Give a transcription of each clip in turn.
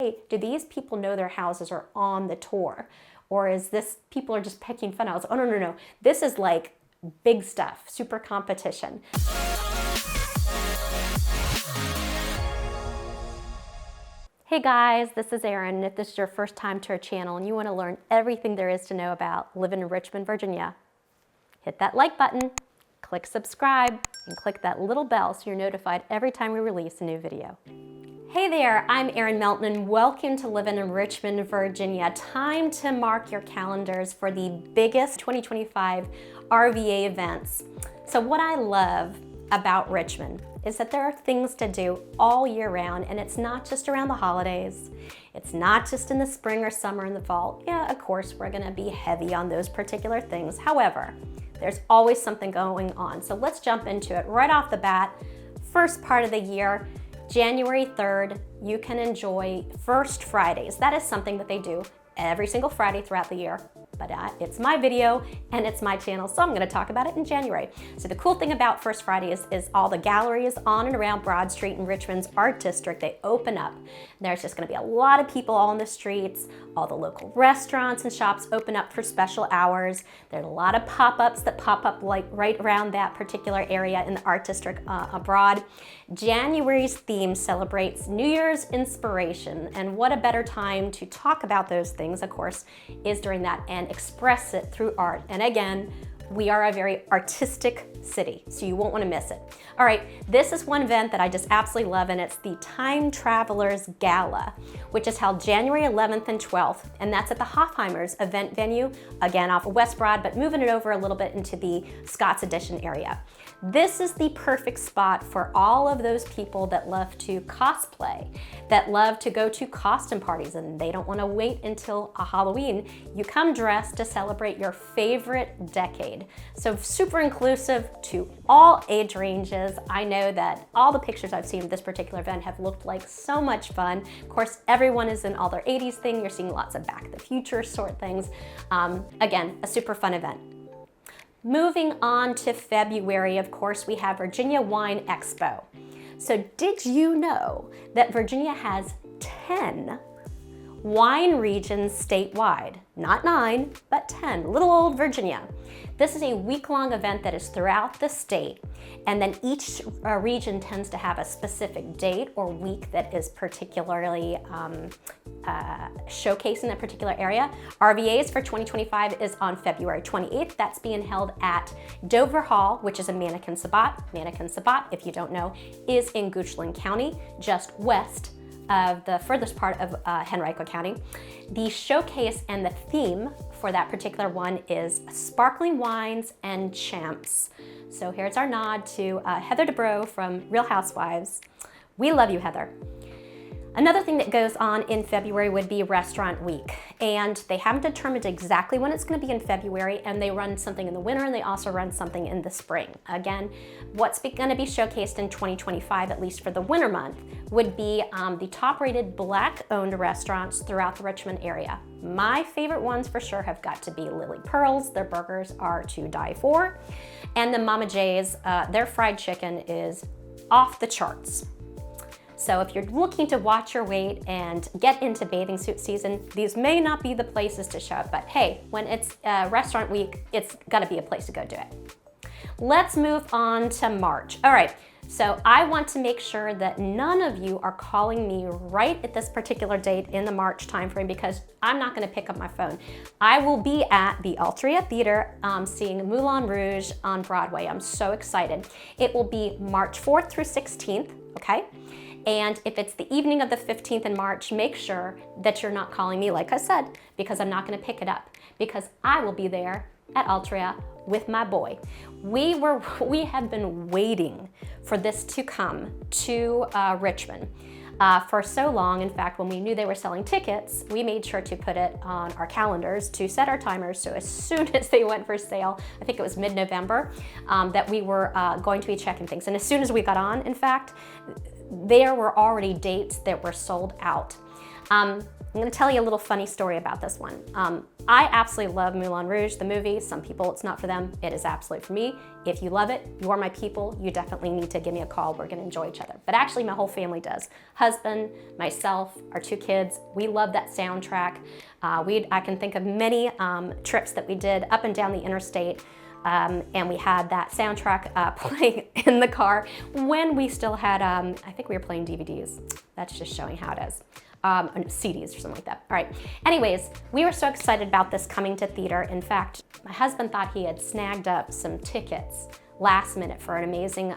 hey, do these people know their houses are on the tour? Or is this, people are just picking fun? I was like, oh, no, no, no. This is like big stuff, super competition. Hey guys, this is Erin. If this is your first time to our channel and you want to learn everything there is to know about living in Richmond, Virginia, hit that like button, click subscribe, and click that little bell so you're notified every time we release a new video. Hey there, I'm Erin Melton and welcome to living in Richmond, Virginia. Time to mark your calendars for the biggest 2025 RVA events. So what I love about Richmond is that there are things to do all year round, and it's not just around the holidays. It's not just in the spring or summer and the fall. Yeah, of course, we're gonna be heavy on those particular things. However, there's always something going on. So let's jump into it right off the bat. First part of the year, January 3rd, you can enjoy First Fridays. That is something that they do every single Friday throughout the year. But it's my video and it's my channel, so I'm gonna talk about it in January. So the cool thing about First Friday is all the galleries on and around Broad Street in Richmond's Art District, they open up. There's just gonna be a lot of people on the streets. All the local restaurants and shops open up for special hours. There's a lot of pop-ups that pop up like right around that particular area in the Art District abroad. January's theme celebrates New Year's inspiration, and what a better time to talk about those things, of course, is during that and express it through art. And again, we are a very artistic city, so you won't want to miss it. All right, this is one event that I just absolutely love, and it's the Time Travelers Gala, which is held January 11th and 12th, and that's at the Hofheimer's event venue, again off of West Broad, but moving it over a little bit into the Scott's Addition area. This is the perfect spot for all of those people that love to cosplay, that love to go to costume parties, and they don't want to wait until a Halloween. You come dressed to celebrate your favorite decade. So super inclusive to all age ranges. I know that all the pictures I've seen of this particular event have looked like so much fun. Of course, everyone is in all their 80s thing. You're seeing lots of Back to the Future sort things. Again, a super fun event. Moving on to February, of course, we have Virginia Wine Expo. So did you know that Virginia has 10 wine regions statewide? Not 9, but 10, little old Virginia. This is a week-long event that is throughout the state, and then each region tends to have a specific date or week that is particularly showcasing that particular area. RVA's for 2025 is on February 28th. That's being held at Dover Hall, which is in Mannequin Sabat. Mannequin Sabat, if you don't know, is in Goochland County, just west of the furthest part of Henrico County. The showcase and the theme for that particular one is sparkling wines and champs. So here's our nod to Heather Dubrow from Real Housewives. We love you, Heather. Another thing that goes on in February would be Restaurant Week, and they haven't determined exactly when it's going to be in February, and they run something in the winter and they also run something in the spring. Again, what's going to be showcased in 2025, at least for the winter month, would be the top-rated Black-owned restaurants throughout the Richmond area. My favorite ones for sure have got to be Lily Pearl's. Their burgers are to die for, and the Mama J's, their fried chicken is off the charts. So if you're looking to watch your weight and get into bathing suit season, these may not be the places to shop, but hey, when it's restaurant week, it's gotta be a place to go do it. Let's move on to March. All right, so I want to make sure that none of you are calling me right at this particular date in the March timeframe, because I'm not gonna pick up my phone. I will be at the Altria Theater seeing Moulin Rouge on Broadway. I'm so excited. It will be March 4th through 16th, okay? And if it's the evening of the 15th in March, make sure that you're not calling me, like I said, because I'm not gonna pick it up, because I will be there at Altria with my boy. We have been waiting for this to come to Richmond for so long. In fact, when we knew they were selling tickets, we made sure to put it on our calendars to set our timers, so as soon as they went for sale, I think it was mid-November, that we were going to be checking things. And as soon as we got on, in fact, there were already dates that were sold out. I'm gonna tell you a little funny story about this one. I absolutely love Moulin Rouge, the movie. Some people, it's not for them. It is absolutely for me. If you love it, you are my people. You definitely need to give me a call. We're gonna enjoy each other. But actually my whole family does. Husband, myself, our 2 kids, we love that soundtrack. I can think of many trips that we did up and down the interstate. And we had that soundtrack playing in the car when we still had, I think we were playing DVDs. That's just showing how it is. CDs or something like that. All right. Anyways, we were so excited about this coming to theater. In fact, my husband thought he had snagged up some tickets last minute for an amazing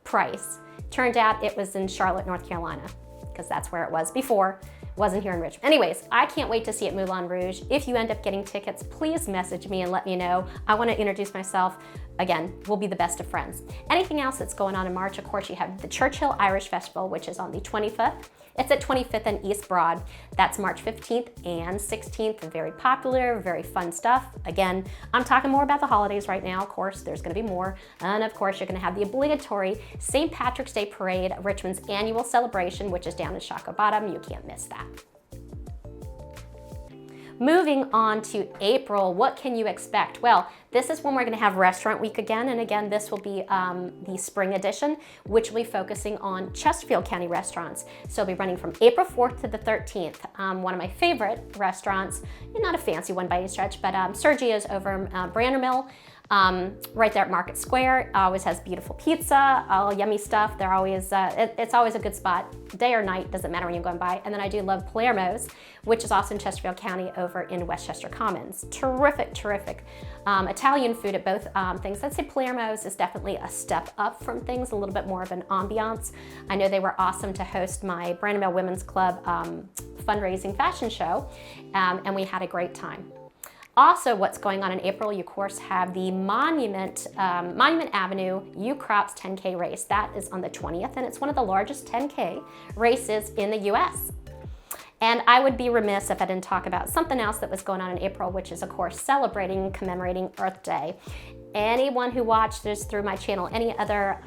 price. Turned out it was in Charlotte, North Carolina, because that's where it was before. It wasn't here in Richmond. Anyways, I can't wait to see it Moulin Rouge. If you end up getting tickets, please message me and let me know. I want to introduce myself. Again, we'll be the best of friends. Anything else that's going on in March, of course, you have the Churchill Irish Festival, which is on the 25th. It's at 25th and East Broad. That's March 15th and 16th. Very popular, very fun stuff. Again, I'm talking more about the holidays right now. Of course, there's gonna be more. And of course, you're gonna have the obligatory St. Patrick's Day Parade, Richmond's annual celebration, which is down in Shockoe Bottom. You can't miss that. Moving on to April, what can you expect? Well, this is when we're gonna have Restaurant Week again, and again, this will be the spring edition, which will be focusing on Chesterfield County restaurants. So it'll be running from April 4th to the 13th. One of my favorite restaurants, not a fancy one by any stretch, but Sergio's over in Brandermill. Right there at Market Square. Always has beautiful pizza, all yummy stuff. They're always, it's always a good spot, day or night, doesn't matter when you're going by. And then I do love Palermo's, which is also in Chesterfield County over in Westchester Commons. Terrific, terrific Italian food at both things. I'd say Palermo's is definitely a step up from things, a little bit more of an ambiance. I know they were awesome to host my Brandermill Women's Club fundraising fashion show, and we had a great time. Also, what's going on in April, you of course have the Monument Avenue U-Crops 10K race. That is on the 20th, and it's one of the largest 10K races in the US. And I would be remiss if I didn't talk about something else that was going on in April, which is of course celebrating, commemorating Earth Day. Anyone who watches through my channel, any other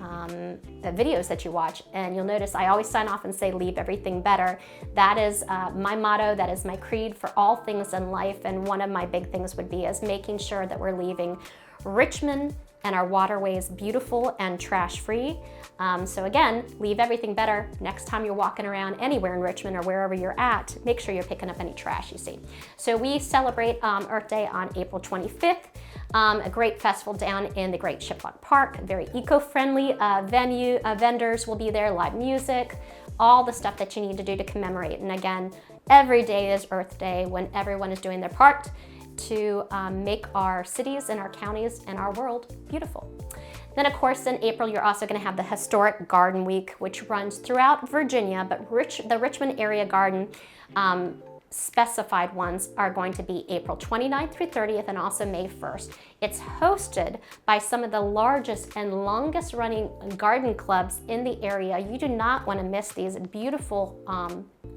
videos that you watch, and you'll notice I always sign off and say, leave everything better. That is my motto, that is my creed for all things in life, and one of my big things would be is making sure that we're leaving Richmond and our waterways beautiful and trash-free. So again, leave everything better. Next time you're walking around anywhere in Richmond or wherever you're at, make sure you're picking up any trash you see. So we celebrate Earth Day on April 25th. A great festival down in the Great Shiplot Park, very eco-friendly venue. Vendors will be there, live music, all the stuff that you need to do to commemorate. And again, every day is Earth Day when everyone is doing their part to make our cities and our counties and our world beautiful. Then of course in April you're also going to have the Historic Garden Week, which runs throughout Virginia, but the Richmond area garden specified ones are going to be April 29th through 30th and also May 1st. It's hosted by some of the largest and longest running garden clubs in the area. You do not want to miss these beautiful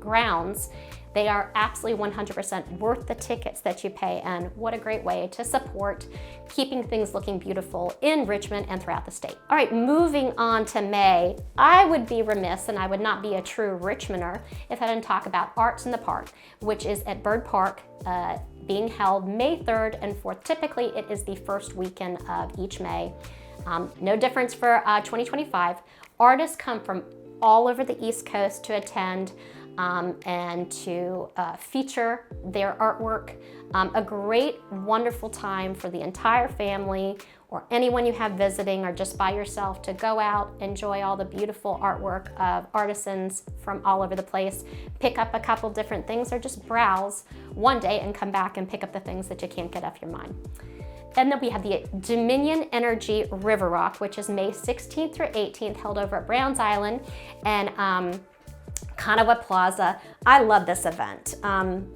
grounds. They are absolutely 100% worth the tickets that you pay, and what a great way to support keeping things looking beautiful in Richmond and throughout the state. All right, moving on to May, I would be remiss and I would not be a true Richmonder if I didn't talk about Arts in the Park, which is at Bird Park, being held May 3rd and 4th. Typically, it is the first weekend of each May. No difference for 2025. Artists come from all over the East Coast to attend and to feature their artwork. A great, wonderful time for the entire family or anyone you have visiting or just by yourself to go out, enjoy all the beautiful artwork of artisans from all over the place, pick up a couple different things or just browse one day and come back and pick up the things that you can't get off your mind. And then we have the Dominion Energy River Rock, which is May 16th through 18th, held over at Browns Island and Conowa Plaza. I love this event.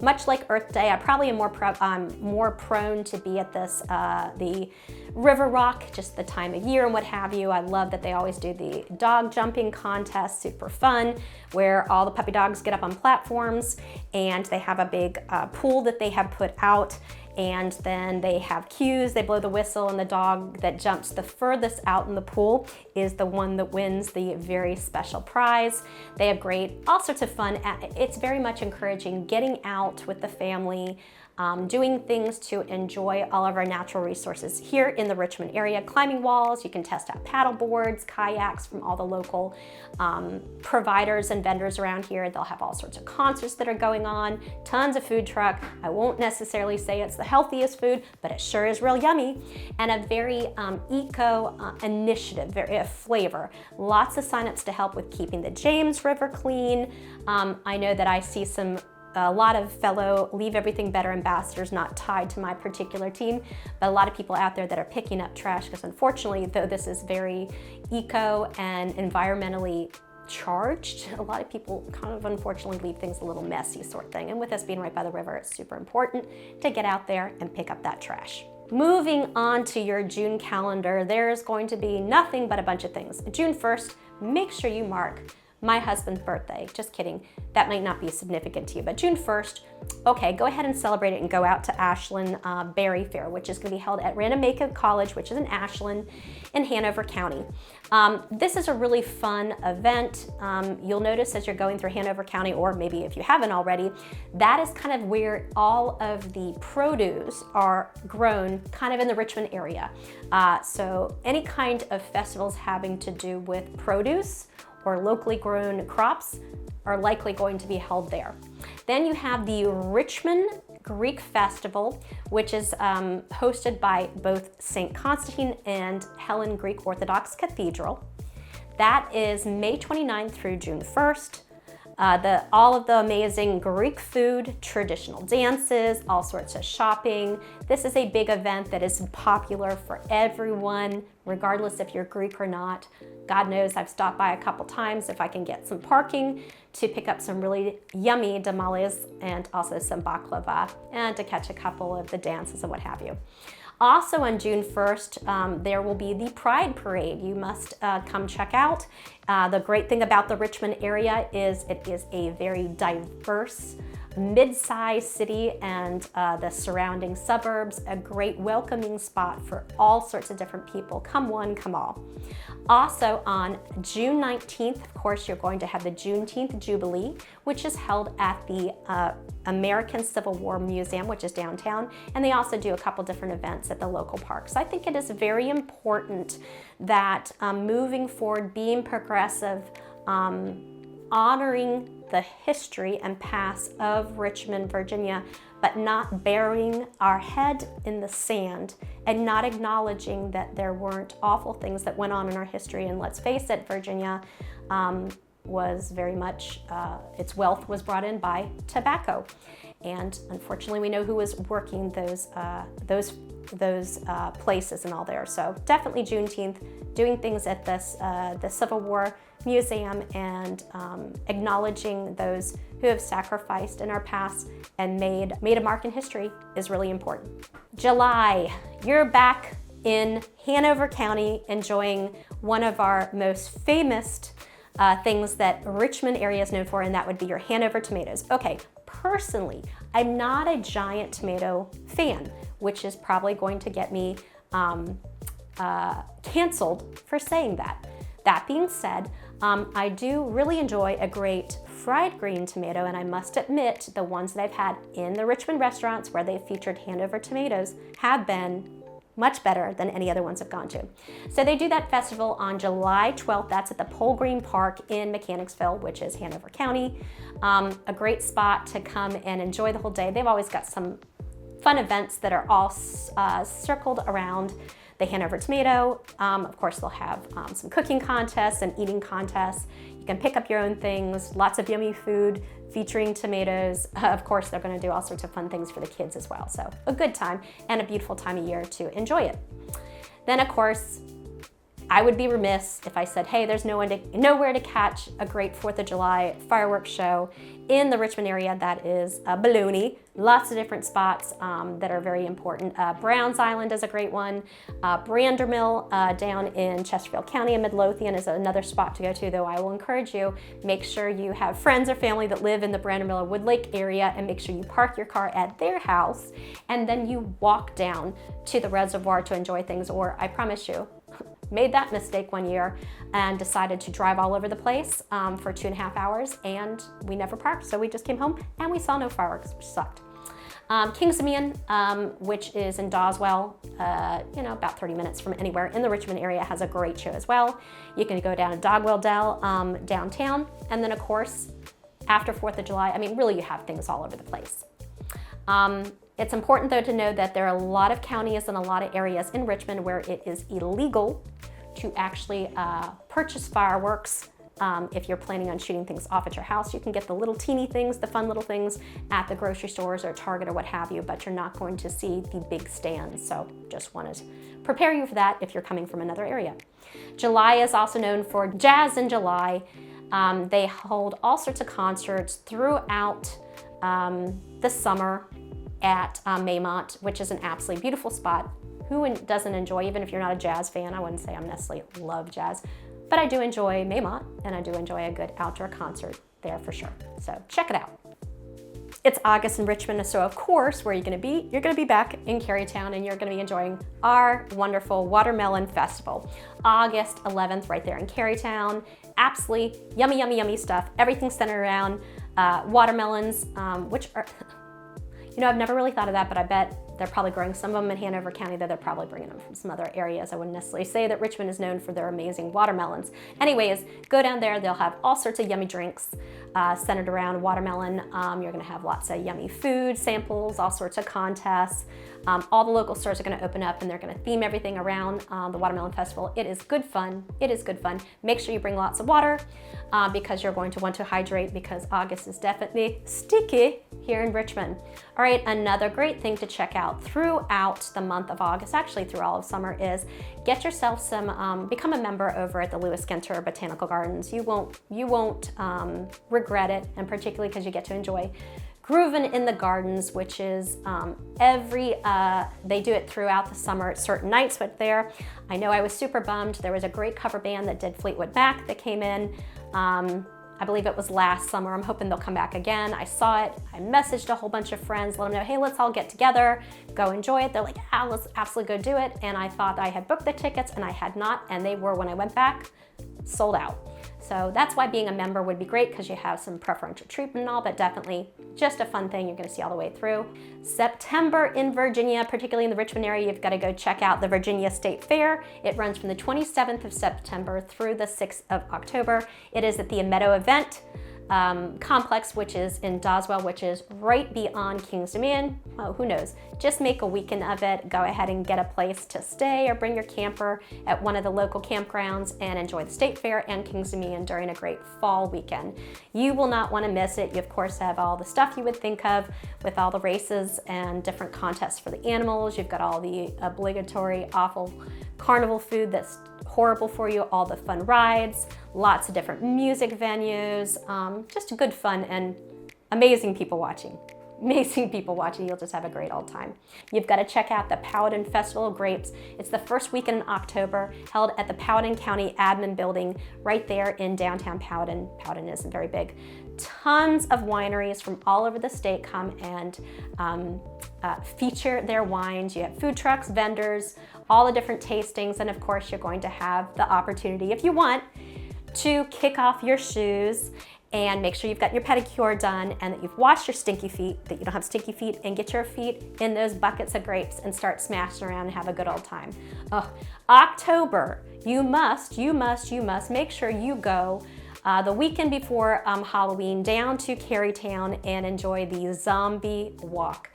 Much like Earth Day, I probably am more prone to be at this, the River Rock, just the time of year and what have you. I love that they always do the dog jumping contest, super fun, where all the puppy dogs get up on platforms and they have a big pool that they have put out. And then they have cues, they blow the whistle, and the dog that jumps the furthest out in the pool is the one that wins the very special prize. They have all sorts of fun. It's very much encouraging getting out with the family, doing things to enjoy all of our natural resources here in the Richmond area. Climbing walls, you can test out paddle boards, kayaks from all the local providers and vendors around here. They'll have all sorts of concerts that are going on, tons of food truck. I won't necessarily say it's the healthiest food, but it sure is real yummy. And a very eco initiative, very flavor. Lots of signups to help with keeping the James River clean. I know that I see a lot of fellow Leave Everything Better ambassadors, not tied to my particular team, but a lot of people out there that are picking up trash, because unfortunately, though this is very eco and environmentally charged, a lot of people kind of unfortunately leave things a little messy sort of thing. And with us being right by the river, it's super important to get out there and pick up that trash. Moving on to your June calendar, there's going to be nothing but a bunch of things. June 1st, make sure you mark my husband's birthday. Just kidding. That might not be significant to you, but June 1st, okay, go ahead and celebrate it and go out to Ashland Berry Fair, which is going to be held at Ranamaker College, which is in Ashland in Hanover County. This is a really fun event. You'll notice as you're going through Hanover County, or maybe if you haven't already, that is kind of where all of the produce are grown kind of in the Richmond area. So any kind of festivals having to do with produce or locally grown crops are likely going to be held there. Then you have the Richmond Greek Festival, which is hosted by both St. Constantine and Helen Greek Orthodox Cathedral. That is May 29th through June 1st. All of the amazing Greek food, traditional dances, all sorts of shopping. This is a big event that is popular for everyone, regardless if you're Greek or not. God knows I've stopped by a couple times if I can get some parking to pick up some really yummy tamales and also some baklava, and to catch a couple of the dances and what have you. Also on June 1st, there will be the Pride Parade. You must come check out. The great thing about the Richmond area is it is a very diverse mid-sized city and the surrounding suburbs, a great welcoming spot for all sorts of different people. Come one, come all. Also on June 19th, of course, you're going to have the Juneteenth Jubilee, which is held at the American Civil War Museum, which is downtown, and they also do a couple different events at the local parks. I think it is very important that moving forward, being progressive, honoring the history and past of Richmond, Virginia, but not burying our head in the sand and not acknowledging that there weren't awful things that went on in our history. And let's face it, Virginia was very much, its wealth was brought in by tobacco. And unfortunately, we know who was working those places and all there. So definitely Juneteenth, doing things at the Civil War Museum and acknowledging those who have sacrificed in our past and made a mark in history is really important. July, you're back in Hanover County enjoying one of our most famous things that Richmond area is known for, and that would be your Hanover tomatoes. Okay, personally, I'm not a giant tomato fan, which is probably going to get me canceled for saying that. That being said, I do really enjoy a great fried green tomato, and I must admit the ones that I've had in the Richmond restaurants where they've featured Hanover tomatoes have been much better than any other ones I've gone to. So they do that festival on July 12th. That's at the Pole Green Park in Mechanicsville, which is Hanover County. A great spot to come and enjoy the whole day. They've always got some fun events that are all circled around the Hanover tomato. Of course, they'll have some cooking contests and eating contests. You can pick up your own things, lots of yummy food featuring tomatoes. Of course, they're gonna do all sorts of fun things for the kids as well. So a good time and a beautiful time of year to enjoy it. Then of course, I would be remiss if I said, hey, there's nowhere to catch a great 4th of July fireworks show in the Richmond area. That is baloney. Lots of different spots that are very important. Browns Island is a great one. Brandermill down in Chesterfield County in Midlothian is another spot to go to, though I will encourage you, make sure you have friends or family that live in the Brandermill or Wood Lake area, and make sure you park your car at their house and then you walk down to the reservoir to enjoy things. Or I promise you, made that mistake one year and decided to drive all over the place for 2.5 hours, and we never parked, so we just came home and we saw no fireworks, which sucked. Kings Dominion, which is in Doswell, about 30 minutes from anywhere in the Richmond area, has a great show as well. You can go down to Dogwell Dell downtown, and then of course, after 4th of July, I mean, really you have things all over the place. It's important though to know that there are a lot of counties and a lot of areas in Richmond where it is illegal to actually purchase fireworks. If you're planning on shooting things off at your house, you can get the little teeny things, the fun little things at the grocery stores or Target or what have you, but you're not going to see the big stands. So just want to prepare you for that if you're coming from another area. July is also known for Jazz in July. They hold all sorts of concerts throughout the summer at Maymont, which is an absolutely beautiful spot. Who doesn't enjoy, even if you're not a jazz fan? I wouldn't say I'm necessarily love jazz, but I do enjoy Maymont, and I do enjoy a good outdoor concert there for sure. So check it out. It's August in Richmond, so of course, where are you gonna be? You're gonna be back in Carytown, and you're gonna be enjoying our wonderful Watermelon Festival. August 11th, right there in Carytown. Absolutely yummy, yummy, yummy stuff. Everything centered around watermelons, which are, I've never really thought of that, but I bet they're probably growing some of them in Hanover County, that they're probably bringing them from some other areas. I wouldn't necessarily say that Richmond is known for their amazing watermelons. Anyways, go down there. They'll have all sorts of yummy drinks centered around watermelon. You're gonna have lots of yummy food, samples, all sorts of contests. All the local stores are gonna open up, and they're gonna theme everything around the Watermelon Festival. It is good fun. It is good fun. Make sure you bring lots of water because you're going to want to hydrate, because August is definitely sticky here in Richmond. All right, another great thing to check out throughout the month of August, actually through all of summer, is get yourself some, become a member over at the Lewis Ginter Botanical Gardens. You won't regret it, and particularly because you get to enjoy Groovin' in the Gardens, which is they do it throughout the summer at certain nights, but there, I know I was super bummed. There was a great cover band that did Fleetwood Mac that came in. I believe it was last summer. I'm hoping they'll come back again. I saw it. I messaged a whole bunch of friends, let them know, hey, let's all get together, go enjoy it. They're like, yeah, let's absolutely go do it. And I thought I had booked the tickets, and I had not, and they were, when I went back, sold out. So that's why being a member would be great, because you have some preferential treatment and all, but definitely just a fun thing you're gonna see all the way through. September in Virginia, particularly in the Richmond area, you've gotta go check out the Virginia State Fair. It runs from the 27th of September through the 6th of October. It is at the RVA Events complex, which is in Doswell, which is right beyond Kings Dominion. Oh, who knows? Just make a weekend of it. Go ahead and get a place to stay, or bring your camper at one of the local campgrounds and enjoy the State Fair and Kings Dominion during a great fall weekend. You will not want to miss it. You of course have all the stuff you would think of with all the races and different contests for the animals. You've got all the obligatory awful carnival food that's horrible for you, all the fun rides, lots of different music venues, just good fun and amazing people watching. Amazing people watching. You'll just have a great old time. You've got to check out the Powhatan Festival of Grapes. It's the first weekend in October, held at the Powhatan County Admin Building right there in downtown Powhatan. Powhatan isn't very big. Tons of wineries from all over the state come and feature their wines. You have food trucks, vendors, all the different tastings, and of course you're going to have the opportunity, if you want, to kick off your shoes and make sure you've got your pedicure done, and that you've washed your stinky feet, that you don't have stinky feet, and get your feet in those buckets of grapes and start smashing around and have a good old time. Oh, October, you must make sure you go the weekend before Halloween down to Carytown and enjoy the Zombie Walk.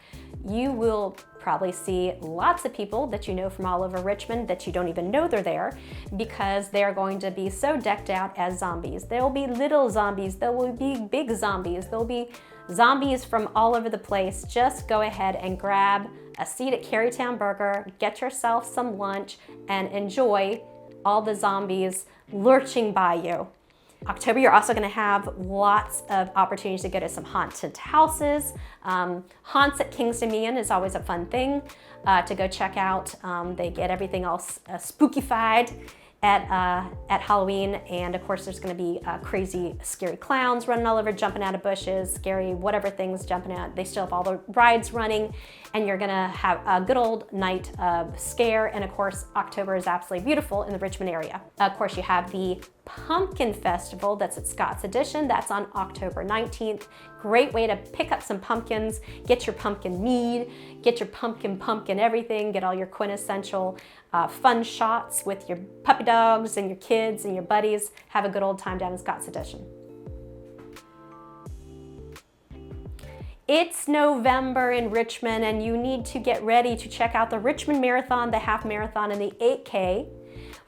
You will probably see lots of people that you know from all over Richmond that you don't even know they're there, because they're going to be so decked out as zombies. There will be little zombies, there will be big zombies, there will be zombies from all over the place. Just go ahead and grab a seat at Carytown Burger, get yourself some lunch, and enjoy all the zombies lurching by you. October, you're also going to have lots of opportunities to go to some haunted houses. Haunts at King's Dominion is always a fun thing to go check out. They get everything all spookified at Halloween, and of course there's going to be crazy scary clowns running all over, jumping out of bushes, scary whatever things jumping out. They still have all the rides running, and you're going to have a good old night of scare. And of course October is absolutely beautiful in the Richmond area. Of course you have the Pumpkin Festival that's at Scott's Addition. That's on October 19th. Great way to pick up some pumpkins, get your pumpkin mead, get your pumpkin everything, get all your quintessential fun shots with your puppy dogs and your kids and your buddies. Have a good old time down in Scott's Addition. It's November in Richmond, and you need to get ready to check out the Richmond Marathon, the half marathon, and the 8K,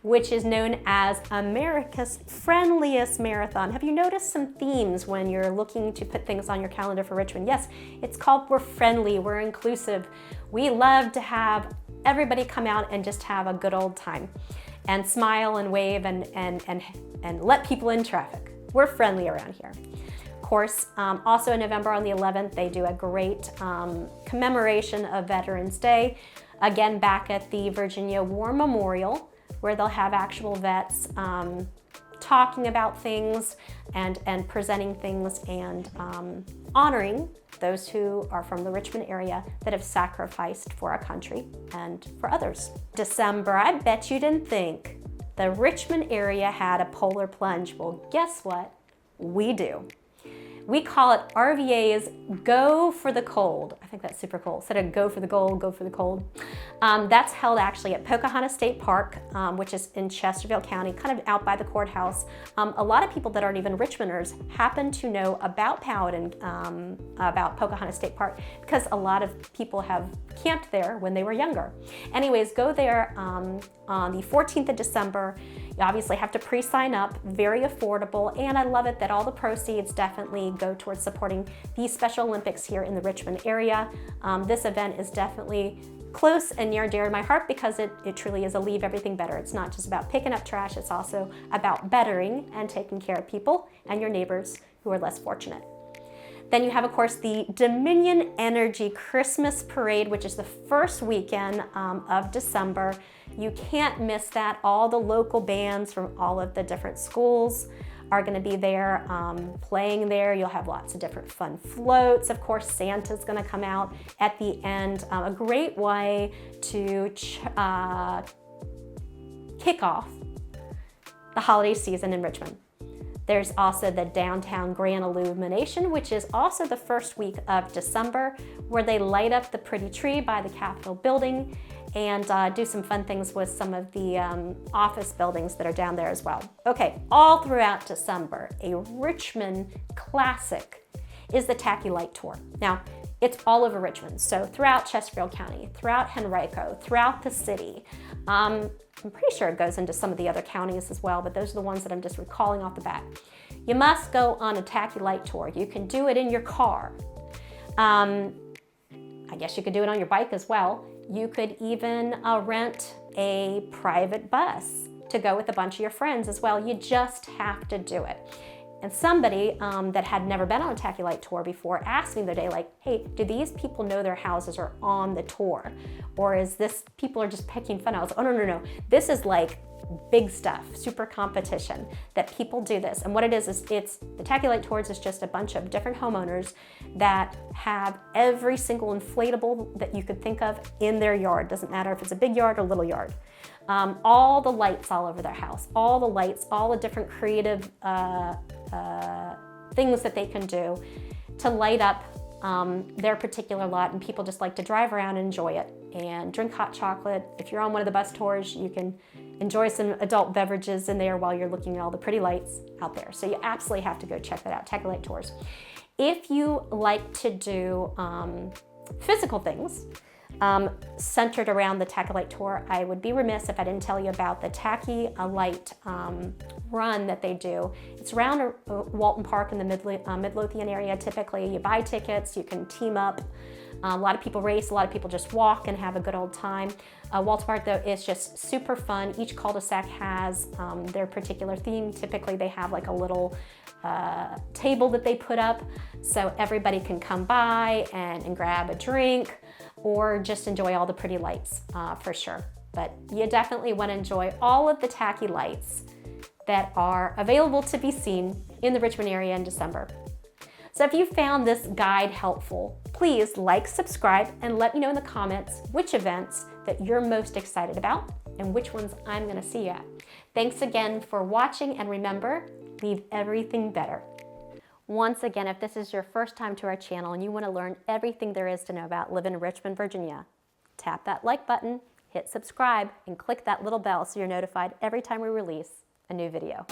which is known as America's friendliest marathon. Have you noticed some themes when you're looking to put things on your calendar for Richmond? Yes, it's called We're Friendly, We're Inclusive. We love to have everybody come out and just have a good old time and smile and wave and let people in traffic. We're friendly around here. Of course, also in November on the 11th, they do a great commemoration of Veterans Day, again back at the Virginia War Memorial, where they'll have actual vets talking about things and presenting things and honoring those who are from the Richmond area that have sacrificed for our country and for others. December, I bet you didn't think the Richmond area had a polar plunge. Well, guess what? We do. We call it RVA's Go for the Cold. I think that's super cool. Instead of go for the gold, go for the cold. That's held actually at Pocahontas State Park, which is in Chesterfield County, kind of out by the courthouse. A lot of people that aren't even Richmonders happen to know about Powhatan, about Pocahontas State Park, because a lot of people have camped there when they were younger. Anyways, go there on the 14th of December. You obviously have to pre-sign up, very affordable, and I love it that all the proceeds definitely go towards supporting the Special Olympics here in the Richmond area. This event is definitely close and near and dear to my heart because it truly is a Leave Everything Better. It's not just about picking up trash, it's also about bettering and taking care of people and your neighbors who are less fortunate. Then you have, of course, the Dominion Energy Christmas Parade, which is the first weekend of December. You can't miss that. All the local bands from all of the different schools are going to be there playing there. You'll have lots of different fun floats. Of course, Santa's going to come out at the end. A great way to kick off the holiday season in Richmond. There's also the Downtown Grand Illumination, which is also the first week of December, where they light up the pretty tree by the Capitol building and do some fun things with some of the office buildings that are down there as well. Okay, all throughout December, a Richmond classic is the Tacky Light Tour. Now, it's all over Richmond, so throughout Chesterfield County, throughout Henrico, throughout the city. I'm pretty sure it goes into some of the other counties as well, but those are the ones that I'm just recalling off the bat. You must go on a Tacky Light Tour. You can do it in your car. I guess you could do it on your bike as well. You could even rent a private bus to go with a bunch of your friends as well. You just have to do it. And somebody that had never been on a Tacky Light Tour before asked me the other day, like, hey, do these people know their houses are on the tour? Or is this, people are just picking fun? I was like, oh, no. This is like big stuff, super competition, that people do this. And what it is it's, the Tacky Light Tours is just a bunch of different homeowners that have every single inflatable that you could think of in their yard. Doesn't matter if it's a big yard or little yard. All the lights all over their house, all the lights, all the different creative things that they can do to light up their particular lot, and people just like to drive around and enjoy it and drink hot chocolate. If you're on one of the bus tours, you can enjoy some adult beverages in there while you're looking at all the pretty lights out there. So you absolutely have to go check that out, Tacky Light Tours. If you like to do physical things centered around the Tacky Light Tour, I would be remiss if I didn't tell you about the Tacky Light run that they do. It's around Walton Park in the Midlothian area typically. You buy tickets, you can team up A lot of people race, a lot of people just walk and have a good old time. Walter Park though is just super fun. Each cul-de-sac has their particular theme. Typically they have like a little table that they put up so everybody can come by and grab a drink or just enjoy all the pretty lights for sure. But you definitely want to enjoy all of the tacky lights that are available to be seen in the Richmond area in December. So if you found this guide helpful, please like, subscribe, and let me know in the comments which events that you're most excited about and which ones I'm going to see you at. Thanks again for watching, and remember, leave everything better. Once again, if this is your first time to our channel and you want to learn everything there is to know about living in Richmond, Virginia, tap that like button, hit subscribe, and click that little bell so you're notified every time we release a new video.